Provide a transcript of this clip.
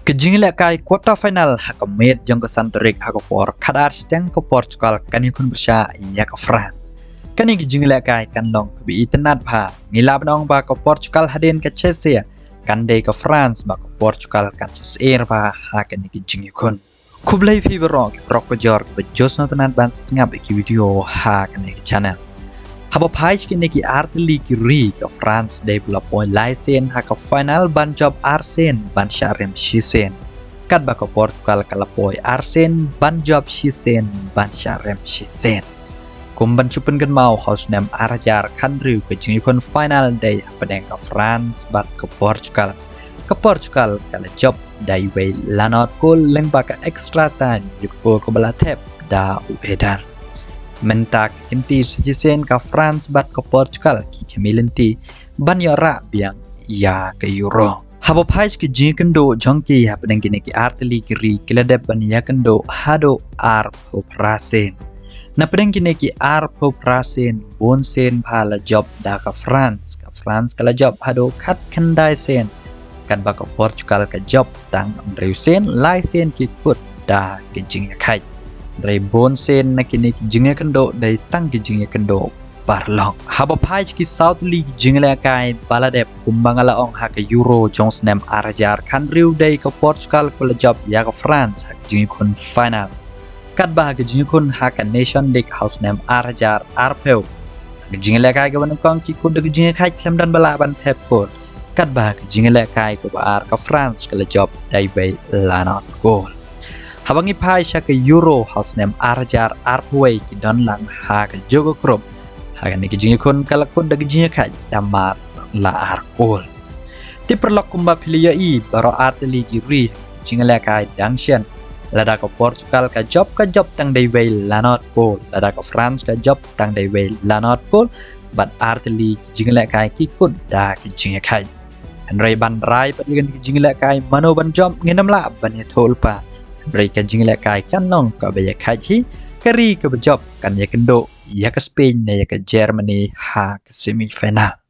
Kejinglekai quarter final hakamet jong ke Santorik hakapor kadar steng ke Portugal kani kun bersya ya ke France. Kani kejinglekai kan long keitenat pha ngilap nong ba ke Portugal hadin ke Chelsea kan dei ke France ba ke Portugal kan seser pha hakani kejingikun. Kublai fi berok ke jor ke jos notanat ban singap ki video hakani ke channel. Haba pais kini ki artili ki ri ke France day pula point laisen ha ke final ban job Arsen ban Sharem Shisen kat ba ke Portugal kala poi Arsen ban job Shisen ban Sharem Shisen kumban chupen kan mau haus nem arajar kan riu ke jingikon final day pedeng ke France bat ke Portugal kala job day way lanot kul leng ba ke extra time juk kul ke bala tep da uedar mentak inti sejisen ke France bat ke Portugal ki kemilenti ban yora biang ya ke Euro. Habo pais ke jingkendo jongki hapedeng kini ki artili kiri kiladep ban ya kendo hado ar prasen. Na pedeng kini ki ar prasen bonsen pala job da ke France kala job hado kat kendai sen kan ba ke Portugal ke job tang reusen laisen ki kut da ke jingya kai. Dari bonsen na kini jingnya kendo dari tang jingnya kendo barlong. Haba page ki South League jingla kai baladep kumbangala ong ha ke Euro Jones nem arajar kan riu dari ke Portugal ko job ya ke France ha jingkun final. Kat bah ke jingkun ha ke Nation League House nem arajar arpeu. Jingla kai ke banukong ki kun de jingla kai klem dan balaban pep ko. Kat bah ke jingla kai ko bar ke France ko job dai ve lanot goal. Habangi pai ke Euro house nem arajar arpway ki don lang ha ke jogo krop ha ni ki jingikun kalakun dag jingika damar la arkol ti perlok kumba pilia i baro arteli ki ri jingala kai dangshen lada ke Portugal ka job tang dai way lanot kol lada ke France ka job tang dai way lanot kol bat arteli ki jingala kai ki kun da ki jingika Henry ban rai pat ligan ki jingala kai mano ban job nginam la ban ya tolpa Mereka jingla kai kan long ka baya kaji kari ke job kan ya kendo ya ke Spain ya ke Germany ha ke semifinal.